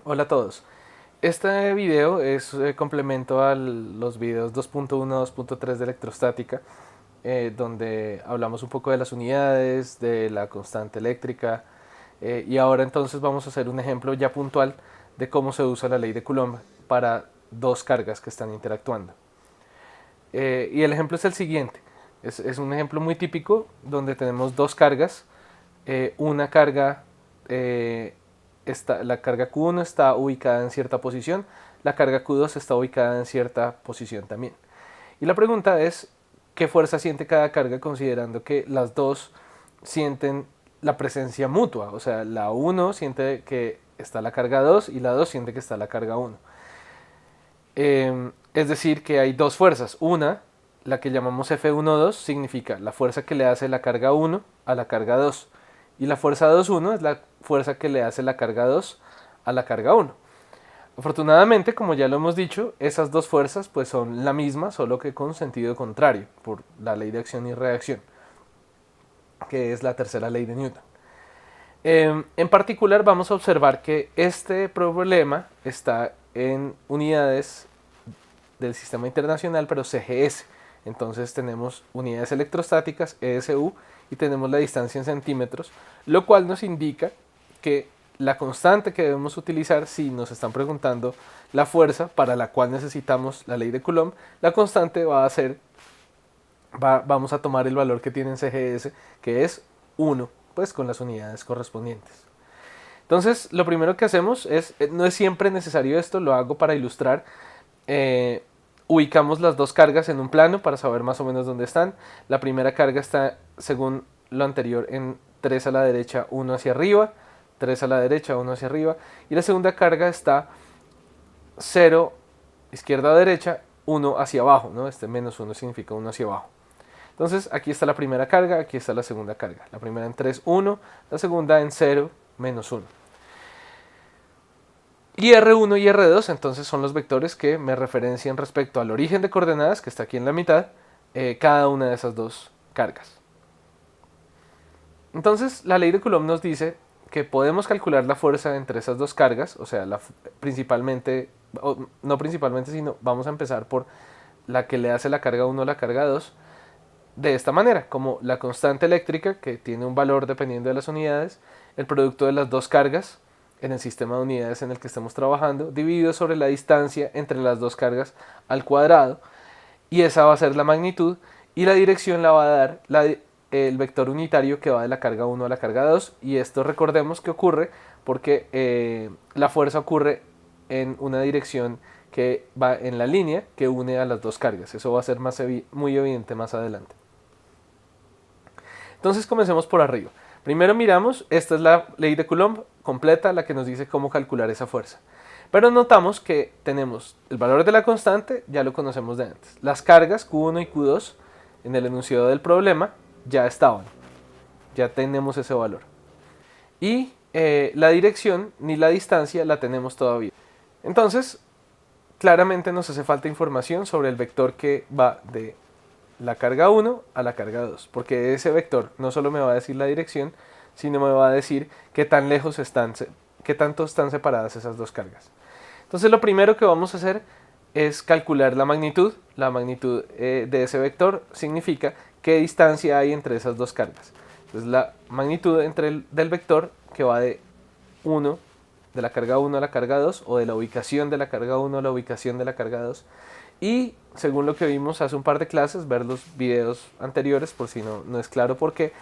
Hola a todos. Este video es complemento a los videos 2.1, 2.3 de electrostática, donde hablamos un poco de las unidades, de la constante eléctrica, y ahora entonces vamos a hacer un ejemplo ya puntual de cómo se usa la ley de Coulomb para dos cargas que están interactuando. Y el ejemplo es el siguiente. Es un ejemplo muy típico donde tenemos dos cargas. Una carga la carga Q1 está ubicada en cierta posición, la carga Q2 está ubicada en cierta posición también. Y la pregunta es, ¿qué fuerza siente cada carga considerando que las dos sienten la presencia mutua? O sea, la 1 siente que está la carga 2 y la 2 siente que está la carga 1. Es decir, que hay dos fuerzas. Una, la que llamamos F1,2, significa la fuerza que le hace la carga 1 a la carga 2. Y la fuerza 2,1 es la fuerza que le hace la carga 2 a la carga 1. Afortunadamente, como ya lo hemos dicho, esas dos fuerzas pues son la misma, solo que con sentido contrario, por la ley de acción y reacción, que es la tercera ley de Newton. En particular vamos a observar que este problema está en unidades del sistema internacional, pero CGS. Entonces tenemos unidades electrostáticas, ESU, y tenemos la distancia en centímetros, lo cual nos indica que la constante que debemos utilizar, si nos están preguntando la fuerza para la cual necesitamos la ley de Coulomb, la constante va a ser, vamos a tomar el valor que tiene en CGS, que es 1, pues con las unidades correspondientes. Entonces, lo primero que hacemos es, no es siempre necesario esto, lo hago para ilustrar. eh, Ubicamos las dos cargas en un plano para saber más o menos dónde están. La primera carga está, según lo anterior, en 3 a la derecha, 1 hacia arriba, 3 a la derecha, 1 hacia arriba. Y la segunda carga está 0 izquierda a derecha, 1 hacia abajo, ¿no? Este menos 1 significa 1 hacia abajo. Entonces, aquí está la primera carga, aquí está la segunda carga. La primera en 3, 1, la segunda en 0, menos 1. Y R1 y R2 entonces son los vectores que me referencian respecto al origen de coordenadas, que está aquí en la mitad, cada una de esas dos cargas. Entonces la ley de Coulomb nos dice que podemos calcular la fuerza entre esas dos cargas, o sea, principalmente, no principalmente, sino vamos a empezar por la que le hace la carga 1 a la carga 2, de esta manera, como la constante eléctrica, que tiene un valor dependiendo de las unidades, el producto de las dos cargas en el sistema de unidades en el que estamos trabajando, dividido sobre la distancia entre las dos cargas al cuadrado, y esa va a ser la magnitud, y la dirección la va a dar el vector unitario que va de la carga 1 a la carga 2, y esto recordemos que ocurre porque la fuerza ocurre en una dirección que va en la línea que une a las dos cargas. Eso va a ser muy evidente más adelante. Entonces comencemos por arriba. Primero miramos, esta es la ley de Coulomb completa, la que nos dice cómo calcular esa fuerza. Pero notamos que tenemos el valor de la constante, ya lo conocemos de antes. Las cargas Q1 y Q2 en el enunciado del problema ya estaban, ya tenemos ese valor. Y la dirección ni la distancia la tenemos todavía. Entonces, claramente nos hace falta información sobre el vector que va de la carga 1 a la carga 2, porque ese vector no solo me va a decir la dirección, sino me va a decir qué tan lejos están, qué tanto están separadas esas dos cargas. Entonces lo primero que vamos a hacer es calcular la magnitud. La magnitud de ese vector significa qué distancia hay entre esas dos cargas. Entonces la magnitud del vector que va de 1, de la carga 1 a la carga 2, o de la ubicación de la carga 1 a la ubicación de la carga 2, y según lo que vimos hace un par de clases, ver los videos anteriores por si no es claro por qué,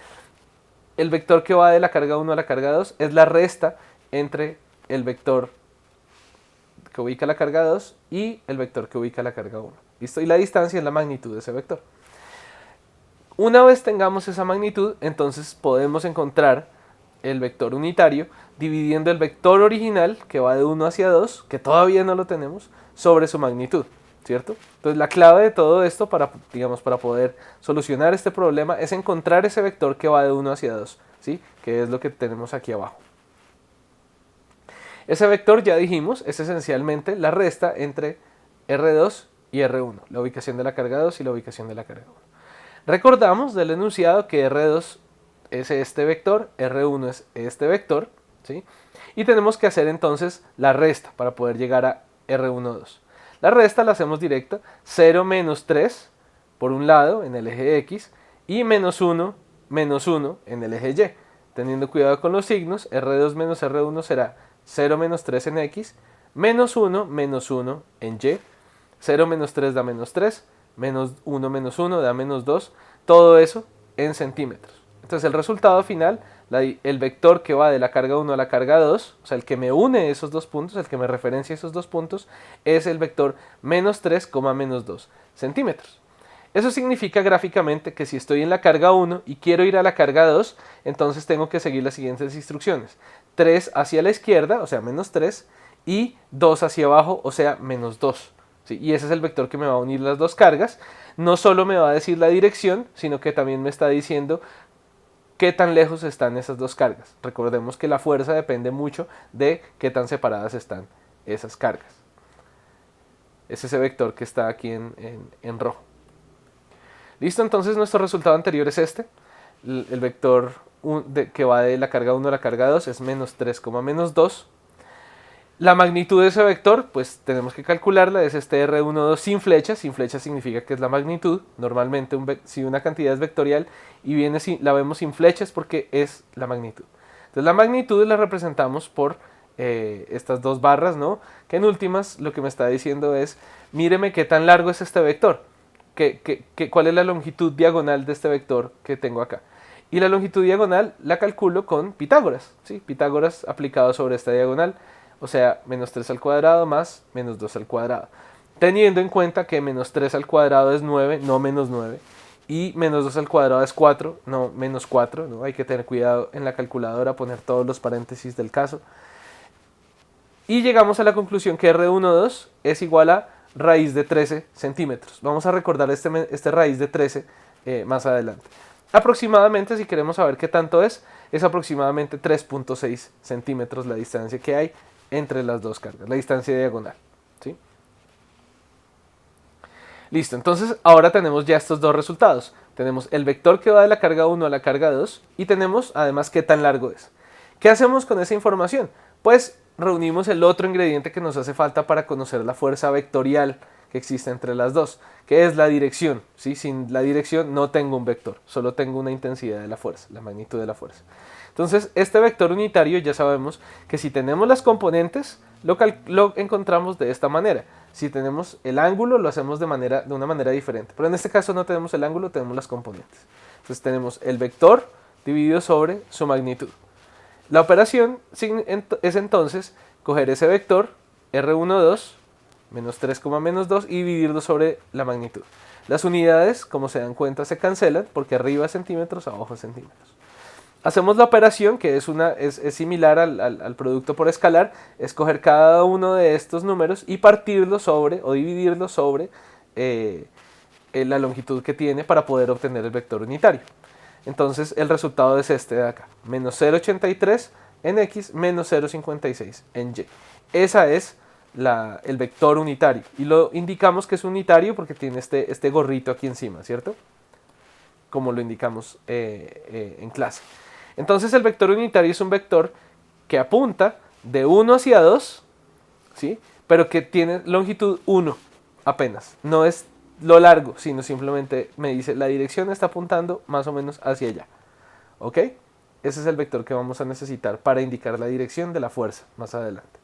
el vector que va de la carga 1 a la carga 2 es la resta entre el vector que ubica la carga 2 y el vector que ubica la carga 1. ¿Listo? Y la distancia es la magnitud de ese vector. Una vez tengamos esa magnitud, entonces podemos encontrar el vector unitario dividiendo el vector original, que va de 1 hacia 2, que todavía no lo tenemos, sobre su magnitud, ¿cierto? Entonces la clave de todo esto para poder solucionar este problema es encontrar ese vector que va de 1 hacia 2, ¿sí? Que es lo que tenemos aquí abajo. Ese vector, ya dijimos, es esencialmente la resta entre R2 y R1, la ubicación de la carga 2 y la ubicación de la carga 1. Recordamos del enunciado que R2 es este vector, R1 es este vector, ¿sí? Y tenemos que hacer entonces la resta para poder llegar a R12. La resta la hacemos directa, 0 menos 3 por un lado en el eje X y menos 1 en el eje Y. Teniendo cuidado con los signos, R2 menos R1 será 0 menos 3 en X, menos 1 en Y. 0 menos 3 da menos 3, menos 1 da menos 2, todo eso en centímetros. Entonces el resultado final, el vector que va de la carga 1 a la carga 2, o sea, el que me une esos dos puntos, el que me referencia esos dos puntos, es el vector menos 3, menos 2 centímetros. Eso significa gráficamente que si estoy en la carga 1 y quiero ir a la carga 2, entonces tengo que seguir las siguientes instrucciones. 3 hacia la izquierda, o sea, menos 3, y 2 hacia abajo, o sea, menos 2. ¿Sí? Y ese es el vector que me va a unir las dos cargas. No solo me va a decir la dirección, sino que también me está diciendo qué tan lejos están esas dos cargas. Recordemos que la fuerza depende mucho de qué tan separadas están esas cargas. Es ese vector que está aquí en rojo. Listo, entonces nuestro resultado anterior es este. El vector que va de la carga 1 a la carga 2 es menos 3, menos 2. La magnitud de ese vector, pues tenemos que calcularla, es este R12 sin flecha. Sin flecha significa que es la magnitud. Normalmente si una cantidad es vectorial y la vemos sin flechas porque es la magnitud. Entonces la magnitud la representamos por estas dos barras, ¿no? Que en últimas lo que me está diciendo es, míreme qué tan largo es este vector. ¿Cuál es la longitud diagonal de este vector que tengo acá? Y la longitud diagonal la calculo con Pitágoras, ¿sí? Pitágoras aplicado sobre esta diagonal, o sea, menos 3 al cuadrado más menos 2 al cuadrado. Teniendo en cuenta que menos 3 al cuadrado es 9, no menos 9, y menos 2 al cuadrado es 4, no menos 4, ¿no? Hay que tener cuidado en la calculadora, poner todos los paréntesis del caso. Y llegamos a la conclusión que R12 es igual a raíz de 13 centímetros. Vamos a recordar este raíz de 13 más adelante. Aproximadamente, si queremos saber qué tanto es aproximadamente 3.6 centímetros la distancia que hay entre las dos cargas, la distancia diagonal. ¿Sí? Listo, entonces ahora tenemos ya estos dos resultados. Tenemos el vector que va de la carga 1 a la carga 2 y tenemos además qué tan largo es. ¿Qué hacemos con esa información? Pues reunimos el otro ingrediente que nos hace falta para conocer la fuerza vectorial que existe entre las dos, que es la dirección. ¿Sí? Sin la dirección no tengo un vector, solo tengo una intensidad de la fuerza, la magnitud de la fuerza. Entonces, este vector unitario ya sabemos que si tenemos las componentes, lo encontramos de esta manera. Si tenemos el ángulo, lo hacemos de una manera diferente. Pero en este caso no tenemos el ángulo, tenemos las componentes. Entonces tenemos el vector dividido sobre su magnitud. La operación es entonces coger ese vector, R12, menos 3, menos 2, y dividirlo sobre la magnitud. Las unidades, como se dan cuenta, se cancelan porque arriba es centímetros, abajo es centímetros. Hacemos la operación que es similar al producto por escalar, es coger cada uno de estos números y partirlo sobre o dividirlo sobre la longitud que tiene para poder obtener el vector unitario. Entonces el resultado es este de acá, menos 0,83 en X, menos 0,56 en Y. Ese es el vector unitario y lo indicamos que es unitario porque tiene este gorrito aquí encima, ¿cierto? Como lo indicamos en clase. Entonces el vector unitario es un vector que apunta de 1 hacia 2, ¿sí? Pero que tiene longitud 1 apenas. No es lo largo, sino simplemente me dice la dirección está apuntando más o menos hacia allá. ¿Ok? Ese es el vector que vamos a necesitar para indicar la dirección de la fuerza más adelante.